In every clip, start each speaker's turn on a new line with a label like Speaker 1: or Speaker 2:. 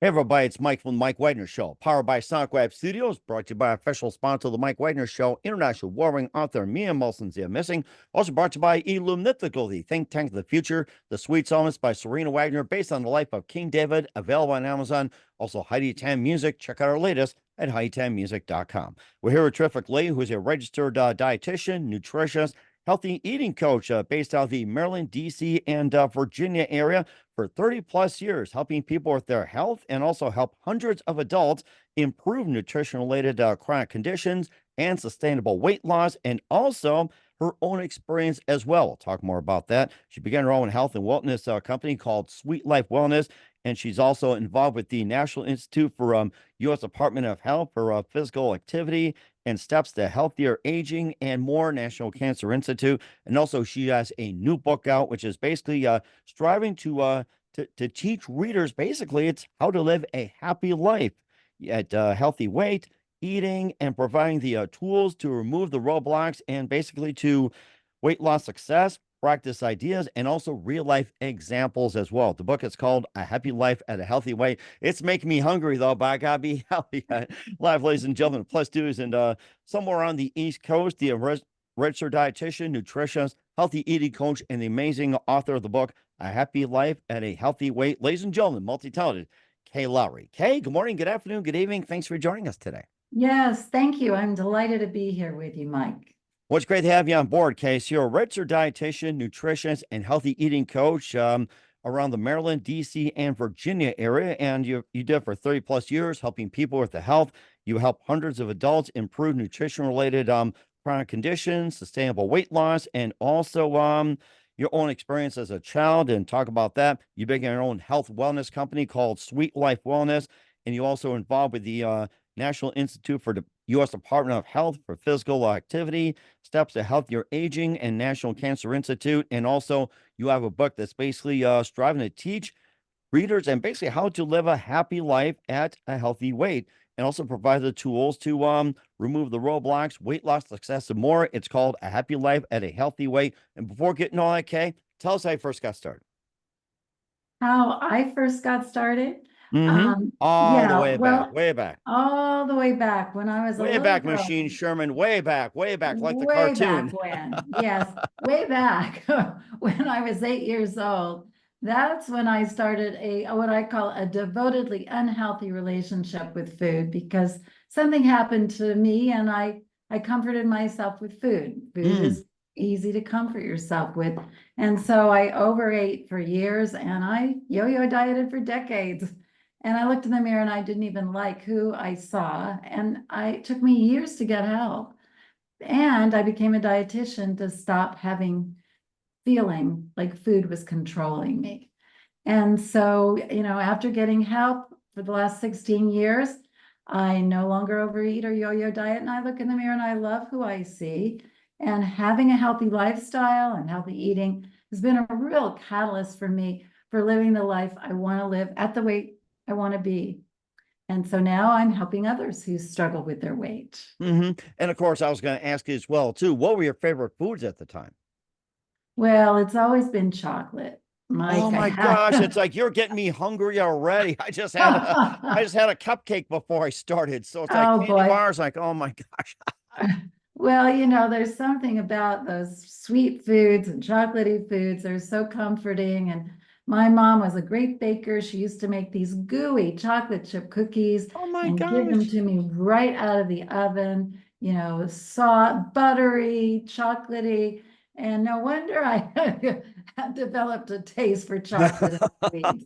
Speaker 1: Hey everybody, it's Mike from the Mike Wagner Show, powered by Sonic Web Studios, brought to you by official sponsor of the Mike Wagner Show, international warring author Mia Molson's The Missing. Also brought to you by Illumnithical, the think tank of the future, The Sweet Psalmist by Serena Wagner, based on the life of King David, available on Amazon. Also Heidi Tam Music, check out our latest at HeidiTamMusic.com. We're here with terrific lady who is a registered dietitian, nutritionist, healthy eating coach based out of the Maryland, D.C., and Virginia area for 30 plus years, helping people with their health and also help hundreds of adults improve nutrition related chronic conditions and sustainable weight loss, and also her own experience as well. We'll talk more about that. She began her own health and wellness company called Sweet Life Wellness, and she's also involved with the National Institute for U.S. Department of Health for physical activity and steps to healthier aging and more, National Cancer Institute. And also she has a new book out, which is basically striving to teach readers, basically it's how to live a happy life at healthy weight, eating, and providing the tools to remove the roadblocks and basically to weight loss success, practice ideas, and also real life examples as well. The book is called A Happy Life at a Healthy Weight. It's making me hungry though, but I gotta be healthy. Live, ladies and gentlemen, plus dudes, and somewhere on the East Coast, the registered dietitian, nutritionist, healthy eating coach, and the amazing author of the book, A Happy Life at a Healthy Weight. Ladies and gentlemen, multi-talented Kay Loughery. Kay, good morning, good afternoon, good evening. Thanks for joining us today.
Speaker 2: Yes, thank you. I'm delighted to be here with you, Mike.
Speaker 1: Well, it's great to have you on board, Case. You're a registered dietitian, nutritionist, and healthy eating coach around the Maryland, D.C., and Virginia area. And you did it for 30 plus years, helping people with the health. You help hundreds of adults improve nutrition-related chronic conditions, sustainable weight loss, and also your own experience as a child. And talk about that. You began your own health wellness company called Sweet Life Wellness. And you also involved with the National Institute for the U.S. Department of Health for Physical Activity, Steps to Healthier Aging, and National Cancer Institute. And also, you have a book that's basically striving to teach readers and basically how to live a happy life at a healthy weight, and also provide the tools to remove the roadblocks, weight loss, success, and more. It's called A Happy Life at a Healthy Weight. And before getting all that, Kay, tell us how you first got started.
Speaker 2: How I first got started?
Speaker 1: All the
Speaker 2: Yeah,
Speaker 1: way back,
Speaker 2: well,
Speaker 1: way back.
Speaker 2: all the way back when I was a
Speaker 1: Way
Speaker 2: little
Speaker 1: back,
Speaker 2: girl,
Speaker 1: Machine Sherman, way back, like the
Speaker 2: way back
Speaker 1: cartoon.
Speaker 2: when, yes, way back when I was 8 years old. That's when I started what I call a devotedly unhealthy relationship with food, because something happened to me and I comforted myself with food. Food is easy to comfort yourself with. And so I overate for years and I yo-yo dieted for decades. And I looked in the mirror and I didn't even like who I saw. And it took me years to get help. And I became a dietitian to stop feeling like food was controlling me. And so, after getting help for the last 16 years, I no longer overeat or yo-yo diet. And I look in the mirror and I love who I see. And having a healthy lifestyle and healthy eating has been a real catalyst for me for living the life I want to live at the weight I want to be. And so now I'm helping others who struggle with their weight.
Speaker 1: And of course, I was going to ask you as well, too, what were your favorite foods at the time?
Speaker 2: Well, it's always been chocolate, Mike.
Speaker 1: Oh my gosh, it's like you're getting me hungry already. I just had a cupcake before I started. So it's like
Speaker 2: Oh
Speaker 1: candy
Speaker 2: boy.
Speaker 1: bars, like, oh my gosh.
Speaker 2: Well, there's something about those sweet foods and chocolatey foods. They're so comforting. And my mom was a great baker. She used to make these gooey chocolate chip cookies
Speaker 1: Oh my
Speaker 2: and give them
Speaker 1: gosh.
Speaker 2: to me right out of the oven, soft, buttery, chocolatey. And no wonder I had developed a taste for chocolate and sweets.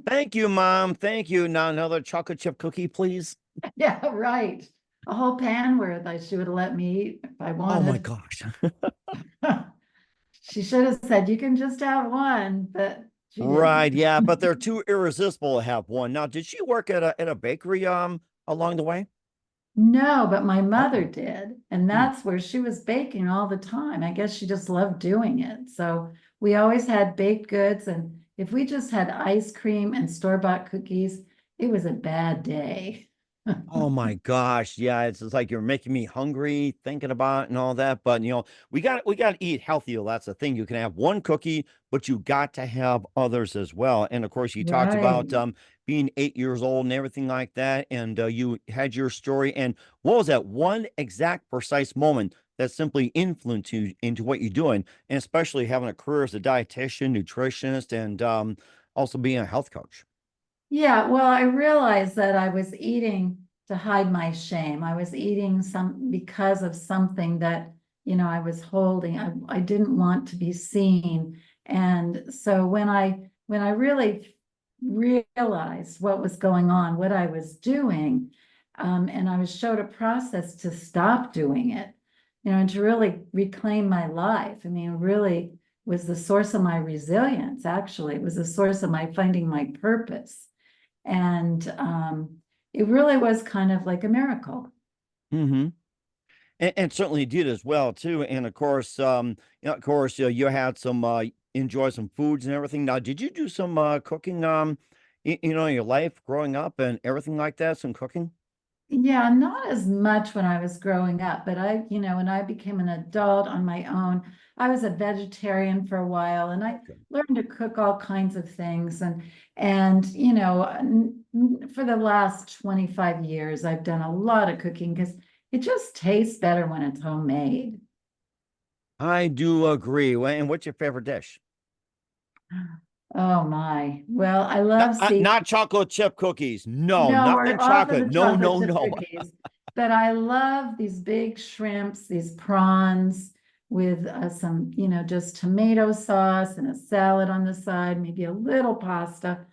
Speaker 1: Thank you, Mom. Thank you. Now another chocolate chip cookie, please.
Speaker 2: Yeah, right. A whole pan worth she would have let me eat if I
Speaker 1: Oh my
Speaker 2: wanted.
Speaker 1: gosh.
Speaker 2: She should have said, you can just have one, but she
Speaker 1: Right,
Speaker 2: didn't.
Speaker 1: yeah, but they're too irresistible to have one. Now, did she work at a bakery along the way?
Speaker 2: No, but my mother
Speaker 1: Oh.
Speaker 2: did. And that's where she was baking all the time. I guess she just loved doing it. So we always had baked goods. And if we just had ice cream and store-bought cookies, it was a bad day.
Speaker 1: Oh my gosh. Yeah, it's just like you're making me hungry thinking about it and all that. But we got to eat healthy. That's the thing. You can have one cookie, but you got to have others as well. And of course, you talked about
Speaker 2: Right.
Speaker 1: being 8 years old and everything like that. And you had your story. And what was that one exact precise moment that simply influenced you into what you're doing? And especially having a career as a dietitian, nutritionist, and also being a health coach.
Speaker 2: Yeah, well, I realized that I was eating to hide my shame. I was eating some because of something that, I was holding. I didn't want to be seen. And so when I really realized what was going on, what I was doing, and I was showed a process to stop doing it, and to really reclaim my life. I mean, really was the source of my resilience, actually. It was the source of my finding my purpose. And it really was kind of like a miracle.
Speaker 1: Hmm. And certainly did as well too. And of course, you had some enjoy some foods and everything. Now, did you do some cooking in your life growing up and everything like that? Some cooking?
Speaker 2: Yeah, not as much when I was growing up, but when I became an adult on my own, I was a vegetarian for a while and I
Speaker 1: Okay.
Speaker 2: learned to cook all kinds of things. And for the last 25 years, I've done a lot of cooking because it just tastes better when it's homemade.
Speaker 1: I do agree. And what's your favorite dish?
Speaker 2: Oh my. Well, I
Speaker 1: Not,
Speaker 2: love seafood.
Speaker 1: not chocolate chip cookies. No,
Speaker 2: No, we're
Speaker 1: nothing
Speaker 2: off of
Speaker 1: chocolate.
Speaker 2: the
Speaker 1: No,
Speaker 2: chocolate
Speaker 1: no,
Speaker 2: chip
Speaker 1: no.
Speaker 2: cookies. But I love these big shrimps, these prawns with some, just tomato sauce and a salad on the side, maybe a little pasta.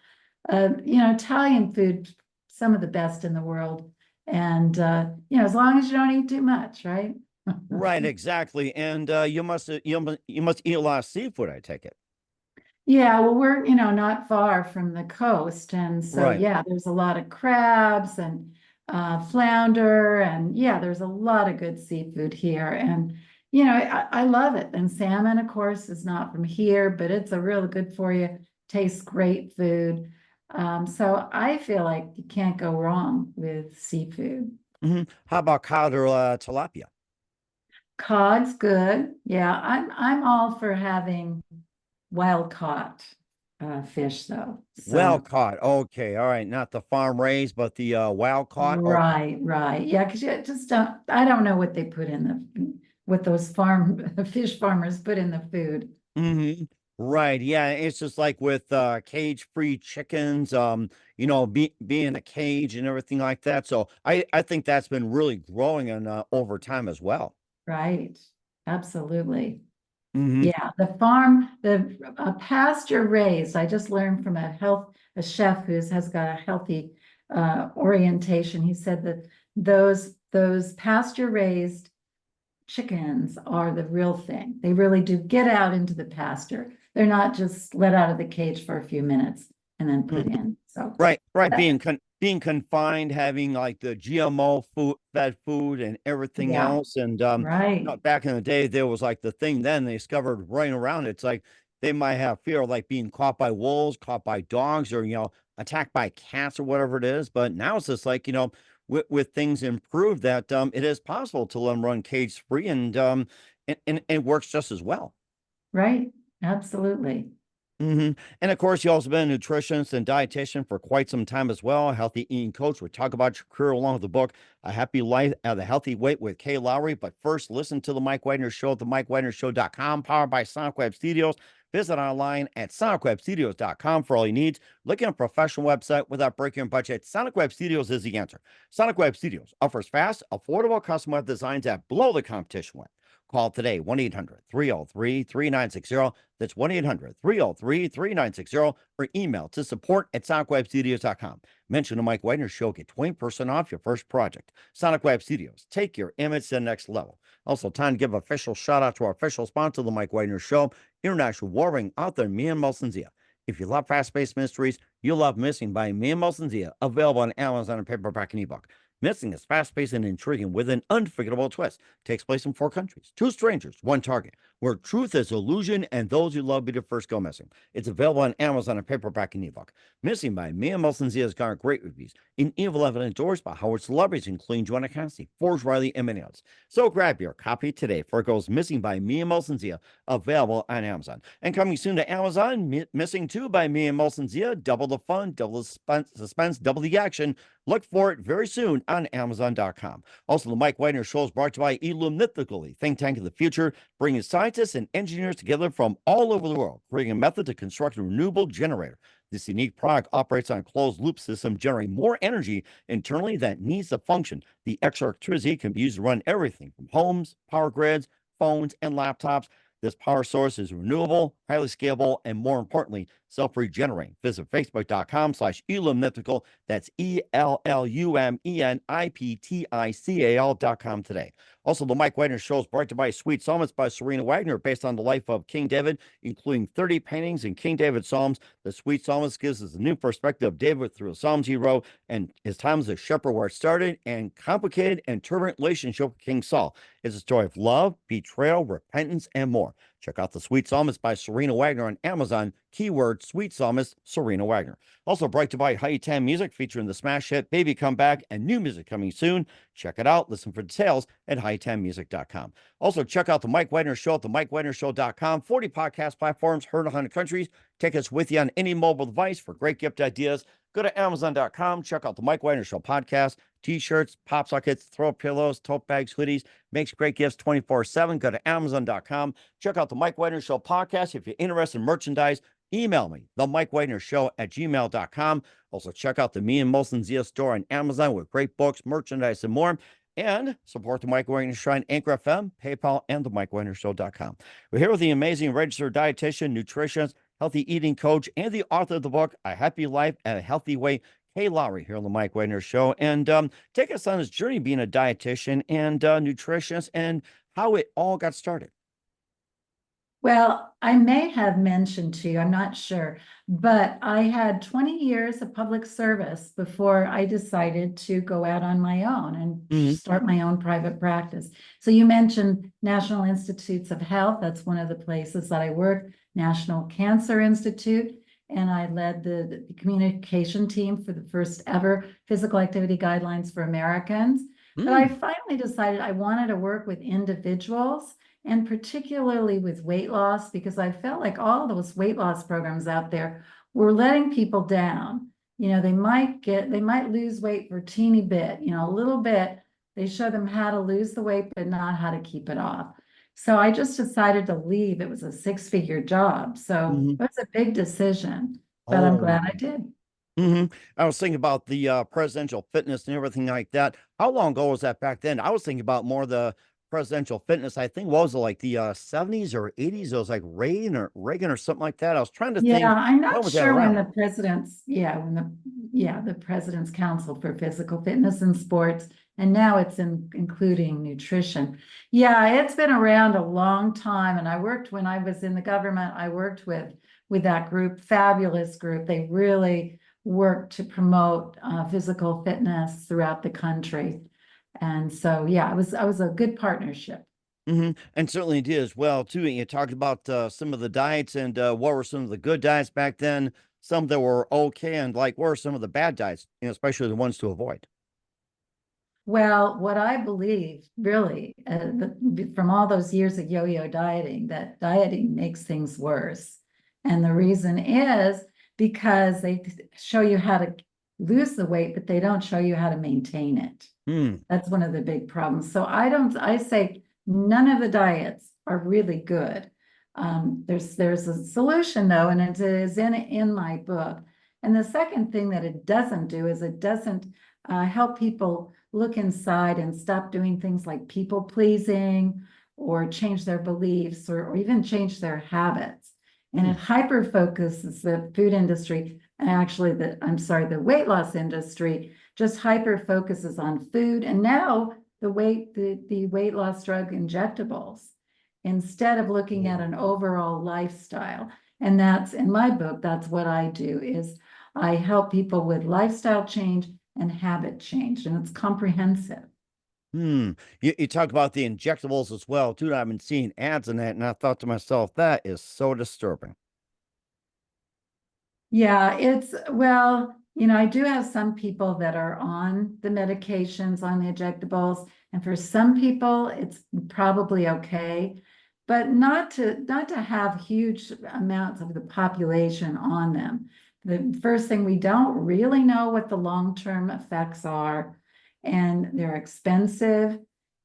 Speaker 2: Italian food, some of the best in the world. And, as long as you don't eat too much, right?
Speaker 1: Right, exactly. And you must eat a lot of seafood, I take it.
Speaker 2: Yeah, well, we're, not far from the coast. And so,
Speaker 1: Right.
Speaker 2: yeah, there's a lot of crabs and flounder. And yeah, there's a lot of good seafood here. And, I love it. And salmon, of course, is not from here, but it's a real good for you, tastes great food. So I feel like you can't go wrong with seafood.
Speaker 1: How about cod or tilapia?
Speaker 2: Cod's good. Yeah, I'm all for having wild caught fish though.
Speaker 1: Well
Speaker 2: So
Speaker 1: caught. Okay. All right. Not the farm raised, but the wild caught. Okay.
Speaker 2: right, right. Yeah, because you just don't, I don't know what they put in what those fish farmers put in the food.
Speaker 1: Hmm. Right. Yeah. It's just like with cage-free chickens, being a cage and everything like that. So I think that's been really growing and over time as well.
Speaker 2: Right. Absolutely.
Speaker 1: Hmm.
Speaker 2: Yeah, the pasture raised, I just learned from a chef has got a healthy orientation. He said that those pasture raised chickens are the real thing. They really do get out into the pasture. They're not just let out of the cage for a few minutes and then put in. So,
Speaker 1: Right. Right.
Speaker 2: uh,
Speaker 1: Being confined, having like the GMO food, fed food, and everything
Speaker 2: yeah,
Speaker 1: else. And
Speaker 2: right,
Speaker 1: back in the day, there was like the thing. Then they discovered running around. It's like they might have fear of like being caught by wolves, caught by dogs, or attacked by cats or whatever it is. But now it's just like with things improved that it is possible to let them run cage free, and it works just as well.
Speaker 2: right. Absolutely.
Speaker 1: Hmm. And of course, you also been a nutritionist and dietitian for quite some time as well, a healthy eating coach. We talk about your career along with the book, A Happy Life at the Healthy Weight with Kay Loughery. But first, listen to the Mike Wagner Show at the MikeWagnerShow.com, powered by Sonic Web Studios. Visit online at sonicwebstudios.com for all you need. Looking at a professional website without breaking your budget, Sonic Web Studios is the answer. Sonic Web Studios offers fast, affordable custom web designs that blow the competition away. Call today, 1-800-303-3960. That's 1-800-303-3960, or email to support@sonicwebstudios.com. Mention the Mike Wagner Show, get 20% off your first project. Sonic Web Studios, take your image to the next level. Also, time to give official shout out to our official sponsor, the Mike Wagner Show, international warring author, Mia Zia. If you love fast-paced mysteries, you'll love Missing by Mia Zia, available on Amazon and paperback and ebook. Missing is fast-paced and intriguing with an unforgettable twist. Takes place in 4 countries, 2 strangers, 1 target. where truth is illusion and those you love be the first go missing. It's available on Amazon and paperback and ebook. Missing by Mia Molson Zia has garnered great reviews. In Evil Evan endorsed by Howard celebrities, including Joanna Cassidy, Forbes Riley, and many others. So grab your copy today for it goes Missing by Mia Molson Zia, available on Amazon. And coming soon to Amazon, Missing 2 by Mia Molson Zia, double the fun, double the suspense, double the action. Look for it very soon on Amazon.com. Also, the Mike Wagner Show is brought to you by Illumnithically, think tank of the future, bringing scientists and engineers together from all over the world, creating a method to construct a renewable generator. This unique product operates on a closed-loop system, generating more energy internally than it needs to function. The extra electricity can be used to run everything from homes, power grids, phones, and laptops. This power source is renewable, highly scalable, and more importantly, self-regenerating. Visit facebook.com/illumniptical. That's ELLUMENIPTICAL.com today. Also, the Mike Wagner Show is brought to you by Sweet Psalms by Serena Wagner, based on the life of King David, including 30 paintings in King David Psalms. The Sweet Psalmist gives us a new perspective of David through the Psalms he wrote and his time as a shepherd where it started and complicated and turbulent relationship with King Saul. It's a story of love, betrayal, repentance, and more. Check out The Sweet Psalmist by Serena Wagner on Amazon. Keyword Sweet Psalmist, Serena Wagner. Also brought to you by High 10 Music, featuring the smash hit Baby Come Back and new music coming soon. Check it out. Listen for details at high10music.com. Also, check out The Mike Wagner Show at themikewagnershow.com. 40 podcast platforms, heard in 100 countries. Take us with you on any mobile device for great gift ideas. Go to Amazon.com. Check out The Mike Wagner Show podcast. T-shirts, pop sockets, throw pillows, tote bags, hoodies. Makes great gifts 24/7. Go to Amazon.com. Check out The Mike Wagner Show podcast. If you're interested in merchandise, email me, themikewagnershow@gmail.com. Also, check out the Me and Molson Zia store on Amazon with great books, merchandise, and more. And support the Mike Wagner Show on Anchor FM, PayPal, and themikewagnershow.com. We're here with the amazing registered dietitian, nutritionist, healthy eating coach, and the author of the book, A Happy Life and a Healthy Way, Kay Loughery, here on the Mike Wagner Show. And take us on this journey being a dietitian and nutritionist and how it all got started.
Speaker 2: Well, I may have mentioned to you, I'm not sure, but I had 20 years of public service before I decided to go out on my own and start my own private practice. So you mentioned National Institutes of Health. That's one of the places that I worked, National Cancer Institute, and I led the communication team for the first ever physical activity guidelines for Americans. But I finally decided I wanted to work with individuals, and particularly with weight loss, because I felt like all those weight loss programs out there were letting people down. You know, they might lose weight for a teeny bit, you know, a little bit. They show them how to lose the weight, but not how to keep it off. So I just decided to leave. It was a 6-figure job. So it was a big decision, but I'm glad I did.
Speaker 1: I was thinking about the presidential fitness and everything like that. How long ago was that back then? I was thinking about more the presidential fitness. I think, what was it, like the 70s or 80s? It was like Reagan or something like that. I was trying to think.
Speaker 2: Yeah, I'm not
Speaker 1: was that
Speaker 2: sure when
Speaker 1: around?
Speaker 2: the president's, the President's Council for Physical Fitness and Sports, and now it's including nutrition. Yeah, it's been around a long time, and when I was in the government, I worked with that group, fabulous group. They really worked to promote physical fitness throughout the country. And so, yeah, it was a good partnership.
Speaker 1: And certainly it is. Well, too, you talked about some of the diets and what were some of the good diets back then, some that were okay, and like what were some of the bad diets, you know, especially the ones to avoid.
Speaker 2: Well, what I believe really, from all those years of yo-yo dieting, that dieting makes things worse. And the reason is because they show you how to lose the weight, but they don't show you how to maintain it. That's one of the big problems. So I say none of the diets are really good. There's a solution though, and it is in my book. And the second thing that it doesn't do is it doesn't help people look inside and stop doing things like people pleasing or change their beliefs or even change their habits. And it hyper focuses the food industry, actually the weight loss industry just hyper focuses on food. And now the weight loss drug injectables, instead of looking at an overall lifestyle. And that's in my book, that's what I do, is I help people with lifestyle change and habit change, and it's comprehensive.
Speaker 1: Hmm. You talk about the injectables as well, too. I've been seeing ads on that, and I thought to myself, that is so disturbing.
Speaker 2: Yeah, well, I do have some people that are on the medications, on the injectables, and for some people, it's probably okay, but not to have huge amounts of the population on them. The first thing, we don't really know what the long-term effects are, and they're expensive,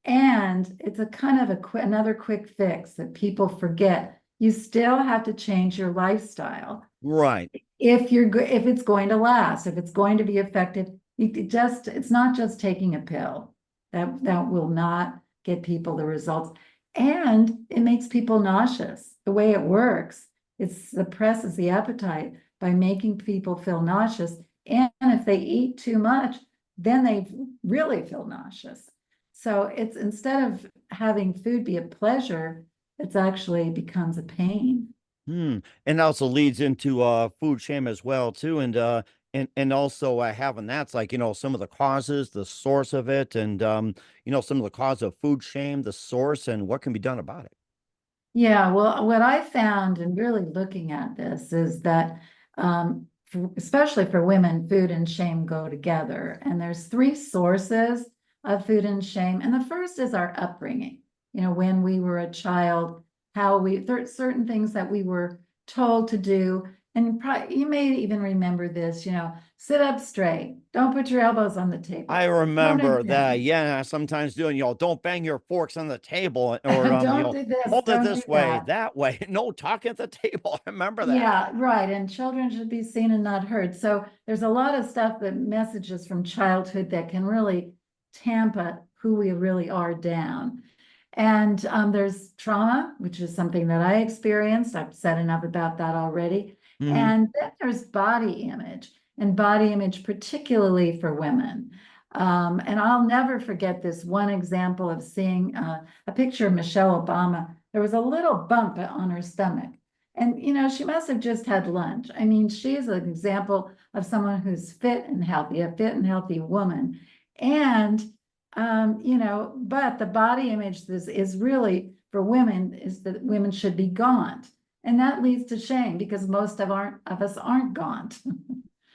Speaker 2: and it's a kind of another quick fix that people forget. You still have to change your lifestyle
Speaker 1: Right.
Speaker 2: if it's going to last, if it's going to be effective. It's not just taking a pill that will not get people the results, and it makes people nauseous. The way it works, it suppresses the appetite by making people feel nauseous, and if they eat too much, then they really feel nauseous. So it's, instead of having food be a pleasure, it's actually becomes a pain.
Speaker 1: Hmm. And also leads into food shame as well too, and also having that's like some of the causes, the source of it, and some of the cause of food shame, the source, and what can be done about it.
Speaker 2: Yeah, well, what I found in really looking at this is that, especially for women, food and shame go together. And there's three sources of food and shame. And the first is our upbringing. When we were a child, certain things that we were told to do. And you may even remember this, sit up straight, don't put your elbows on the
Speaker 1: I
Speaker 2: table, don't
Speaker 1: remember that.
Speaker 2: advance,
Speaker 1: Yeah, I sometimes doing, don't bang your forks on the table or
Speaker 2: don't do this,
Speaker 1: hold it
Speaker 2: don't do
Speaker 1: this way,
Speaker 2: that.
Speaker 1: that way. No talking at the table. I remember that.
Speaker 2: Yeah, right. And children should be seen and not heard. So there's a lot of stuff, that messages from childhood, that can really tamp who we really are down. And there's trauma, which is something that I experienced. I've said enough about that already.
Speaker 1: Hmm.
Speaker 2: And then there's body image, and body image, particularly for women. And I'll never forget this one example of seeing a picture of Michelle Obama. There was a little bump on her stomach. And, she must have just had lunch. I mean, she's an example of someone who's fit and healthy, a fit and healthy woman. And, but the body image is really for women, is that women should be gaunt. And that leads to shame, because most of us aren't gaunt.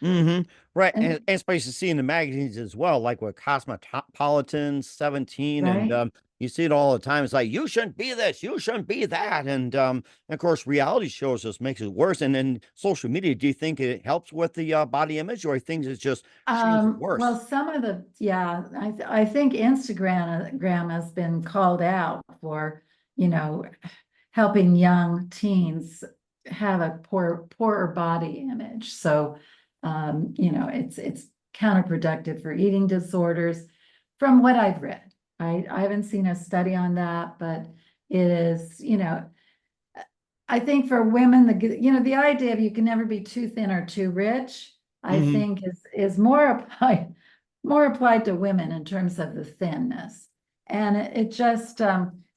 Speaker 1: Hmm. Right. And
Speaker 2: And
Speaker 1: especially see in the magazines as well, like with Cosmopolitan 17, and
Speaker 2: right.
Speaker 1: you see it all the time. It's like, you shouldn't be this, you shouldn't be that. And of course, reality shows just makes it worse. And then social media, do you think it helps with the body image, or things it just shames it
Speaker 2: Well,
Speaker 1: worse?
Speaker 2: yeah, I think Instagram has been called out for, you know, helping young teens have a poorer body image. So, it's counterproductive for eating disorders, from what I've read. I haven't seen a study on that, but it is, I think for women, the idea of you can never be too thin or too rich, I
Speaker 1: Hmm.
Speaker 2: think is more applied to women in terms of the thinness. And it just,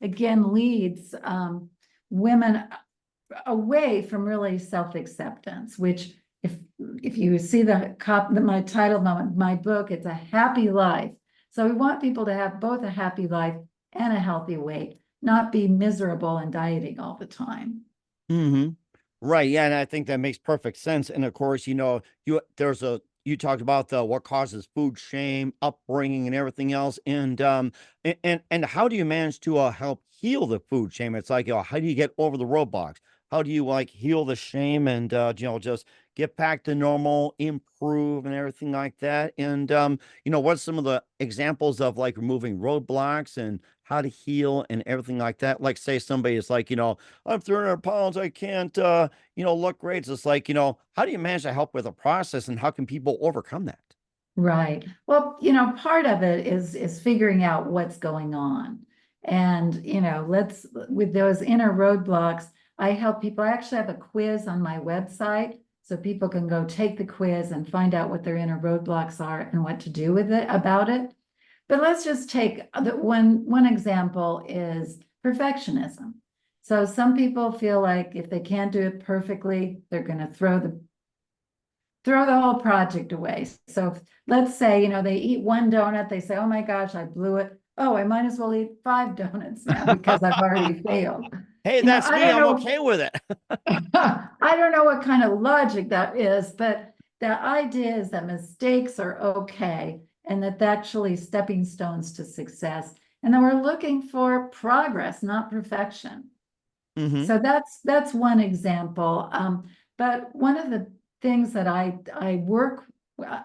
Speaker 2: again, leads women away from really self-acceptance, which, if you see my title moment, my book, it's a happy life. So we want people to have both a happy life and a healthy weight, not be miserable and dieting all the time.
Speaker 1: Hmm. Right. Yeah. And I think that makes perfect sense. And of course, you talked about the what causes food shame, upbringing, and everything else. And how do you manage to help heal the food shame? It's like, how do you get over the roadblocks? How do you like heal the shame and just get back to normal, improve, and everything like that? And what's some of the examples of like removing roadblocks and how to heal and everything like that? Like, say somebody is like, I'm 300 pounds. I can't, look great. It's just like, how do you manage to help with the process, and how can people overcome that?
Speaker 2: Right. Well, part of it is figuring out what's going on. And, let's, with those inner roadblocks, I help people. I actually have a quiz on my website, so people can go take the quiz and find out what their inner roadblocks are and what to do with it about it. But let's just take the one example is perfectionism. So some people feel like if they can't do it perfectly, they're going to throw the whole project away. So let's say, they eat one donut, they say, oh my gosh, I blew it. oh, I might as well eat 5 donuts now because I've already failed.
Speaker 1: Hey,
Speaker 2: You know,
Speaker 1: that's
Speaker 2: I
Speaker 1: me.
Speaker 2: don't
Speaker 1: I'm
Speaker 2: know.
Speaker 1: okay with it.
Speaker 2: I don't know what kind of logic that is, but the idea is that mistakes are okay and that they're actually stepping stones to success. And then we're looking for progress, not perfection.
Speaker 1: Hmm.
Speaker 2: So that's one example. But one of the things that I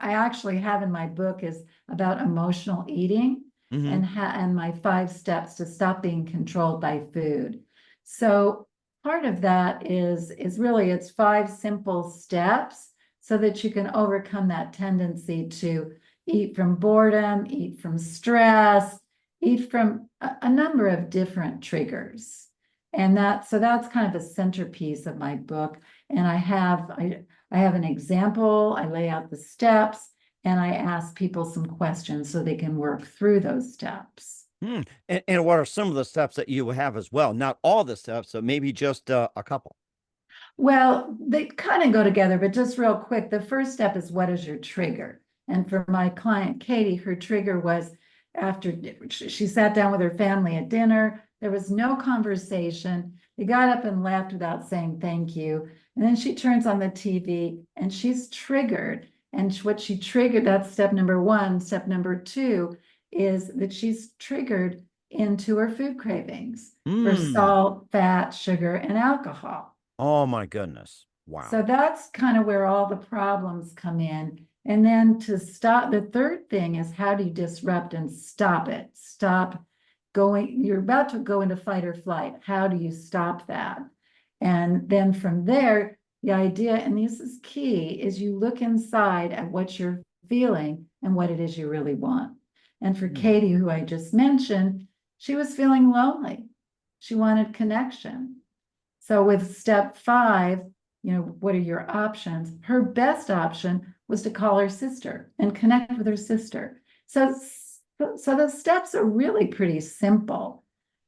Speaker 2: actually have in my book is about emotional eating
Speaker 1: Hmm.
Speaker 2: and my 5 steps to stop being controlled by food. So part of that is really it's 5 simple steps so that you can overcome that tendency to eat from boredom, eat from stress, eat from a number of different triggers. And so that's kind of a centerpiece of my book. And I have an example, I lay out the steps, and I ask people some questions so they can work through those steps.
Speaker 1: Hmm. And what are some of the steps that you have as well? Not all the steps, so maybe just a couple.
Speaker 2: Well, they kind of go together, but just real quick, the first step is what is your trigger? And for my client, Katie, her trigger was after she sat down with her family at dinner, there was no conversation. They got up and left without saying thank you. And then she turns on the TV and she's triggered. And what she triggered, that's step number 1. Step number 2 is that she's triggered into her food cravings for
Speaker 1: Mm.
Speaker 2: salt, fat, sugar, and alcohol.
Speaker 1: Oh my goodness.
Speaker 2: So
Speaker 1: Wow.
Speaker 2: that's kind of where all the problems come in. And then to stop, the third thing is how do you disrupt and stop it? Stop going, you're about to go into fight or flight. How do you stop that? And then from there, the idea, and this is key, is you look inside at what you're feeling and what it is you really want. And for
Speaker 1: Mm.
Speaker 2: Katie, who I just mentioned, she was feeling lonely. She wanted connection. So with step 5, what are your options? Her best option was to call her sister and connect with her sister. So the steps are really pretty simple.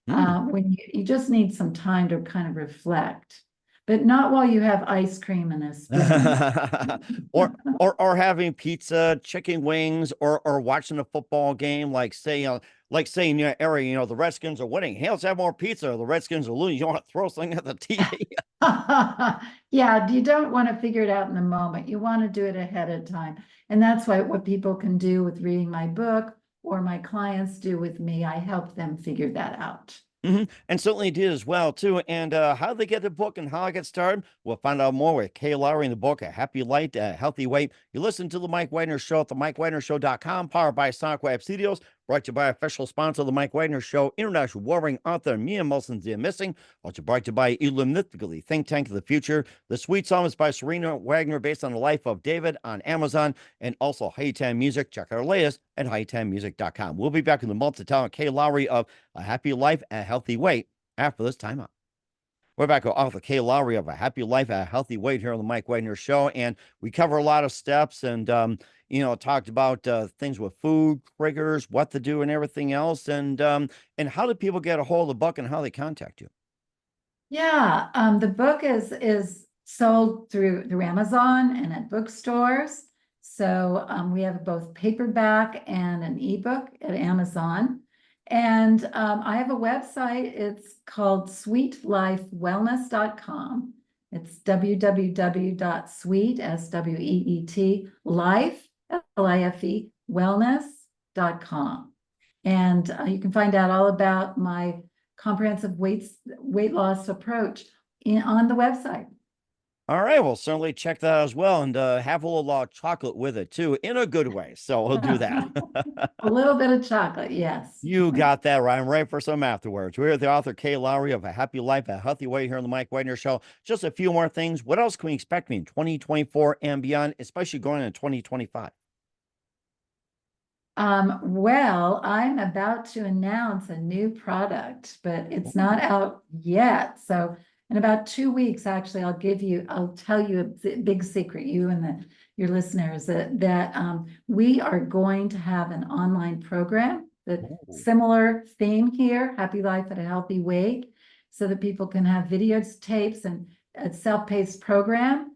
Speaker 1: Mm.
Speaker 2: When you just need some time to kind of reflect, but not while you have ice cream and a spoon.
Speaker 1: Or having pizza, chicken wings, or watching a football game, like say in your area, the Redskins are winning. Hey, let's have more pizza. Or the Redskins are losing. You want to throw something at the TV.
Speaker 2: Yeah, you don't want to figure it out in the moment. You want to do it ahead of time. And that's what people can do with reading my book or my clients do with me. I help them figure that out.
Speaker 1: And certainly did as well too. And how they get the book and how I get started, we'll find out more with Kay Loughery in the book, A Happy Life, A Healthy Weight. You listen to the Mike Wagner Show at the MikeWagnerShow.com, powered by Sonic Web Studios, brought to you by official sponsor of the Mike Wagner Show, international warring author Mia Molson's Dear Missing, also brought to you by Illumnifically, Think Tank of the Future. The Sweet Song is by Serena Wagner, based on the life of David, on Amazon, and also Haytime Music. Check out our latest at haytimemusic.com. We'll be back in the multi-talent Kay Loughery of A Happy Life, A Healthy Weight after this timeout. We're back with author Kay Loughery of A Happy Life, A Healthy Weight here on the Mike Wagner Show. And we cover a lot of steps and, talked about things with food, triggers, what to do and everything else. And how do people get a hold of the book and how they contact you?
Speaker 2: Yeah, the book is sold through Amazon and at bookstores. So we have both paperback and an ebook at Amazon. And I have a website. It's called sweetlifewellness.com. It's www.sweet, SWEET, life, LIFE, wellness.com. And you can find out all about my comprehensive weight loss approach on the website.
Speaker 1: All right, well, certainly check that out as well, and have a little chocolate with it too, in a good way. So we'll do that.
Speaker 2: A little bit of chocolate, yes.
Speaker 1: You got that right. I'm ready for some afterwards. We're with the author Kay Loughery of A Happy Life, A Healthy Weight here on the Mike Wagner Show. Just a few more things. What else can we expect in 2024 and beyond, especially going into 2025?
Speaker 2: Well, I'm about to announce a new product, but it's not out yet. So in about 2 weeks, actually, I'll tell you a big secret, you and your listeners, that we are going to have an online program that
Speaker 1: Ooh.
Speaker 2: similar theme here, Happy Life at a Healthy Weight, so that people can have videos, tapes, and a self-paced program.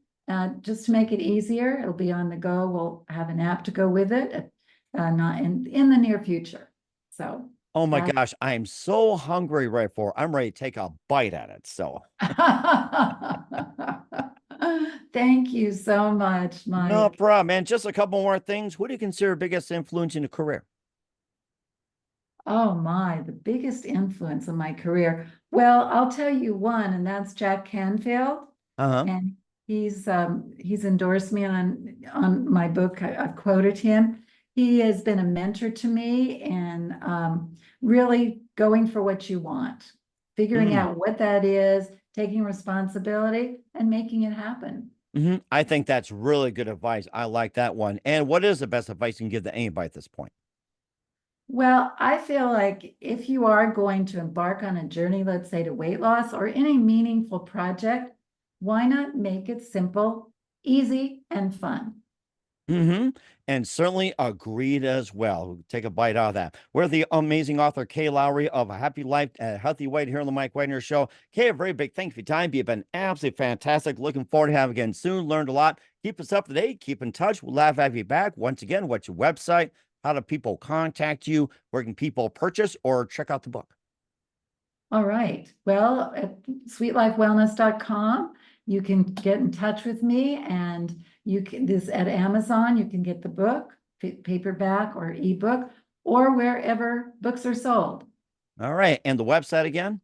Speaker 2: Just to make it easier, it'll be on the go. We'll have an app to go with it. Not in the near future. So
Speaker 1: Oh my
Speaker 2: That's
Speaker 1: gosh, I'm so hungry right for. I'm ready to take a bite at it. So
Speaker 2: Thank you so much,
Speaker 1: no
Speaker 2: Mike.
Speaker 1: problem. And just a couple more things. Who do you consider biggest influence in your career?
Speaker 2: Oh my, the biggest influence in my career. Well, I'll tell you one, and that's Jack Canfield.
Speaker 1: Uh-huh.
Speaker 2: And he's endorsed me on my book. I've quoted him. He has been a mentor to me and really going for what you want, figuring
Speaker 1: Mm.
Speaker 2: out what that is, taking responsibility and making it happen.
Speaker 1: I think that's really good advice. I like that one. And what is the best advice you can give to anybody at this point?
Speaker 2: Well, I feel like if you are going to embark on a journey, let's say to weight loss or any meaningful project, why not make it simple, easy, and fun?
Speaker 1: And certainly agreed as well. Take a bite out of that. We're the amazing author, Kay Loughery of A Happy Life, a Healthy Weight here on the Mike Wagner Show. Kay, a very big thank you for your time. You've been absolutely fantastic. Looking forward to having you again soon. Learned a lot. Keep us up to date. Keep in touch. We'll love to have you back. Once again, what's your website? How do people contact you? Where can people purchase or check out the book?
Speaker 2: All right. Well, at sweetlifewellness.com, you can get in touch with me and you can this at Amazon, you can get the book, paperback or ebook, or wherever books are sold.
Speaker 1: All right. And the website again?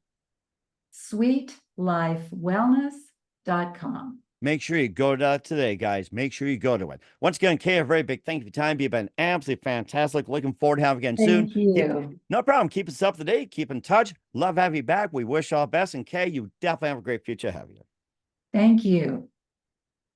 Speaker 2: Sweetlifewellness.com.
Speaker 1: Make sure you go to that today, guys. Make sure you go to it. Once again, Kay, a very big thank you for your time. You've been absolutely fantastic. Looking forward to having you again soon.
Speaker 2: Thank you.
Speaker 1: No problem. Keep us up to date. Keep in touch. Love having you back. We wish you all the best. And Kay, you definitely have a great future ahead of you.
Speaker 2: Thank you.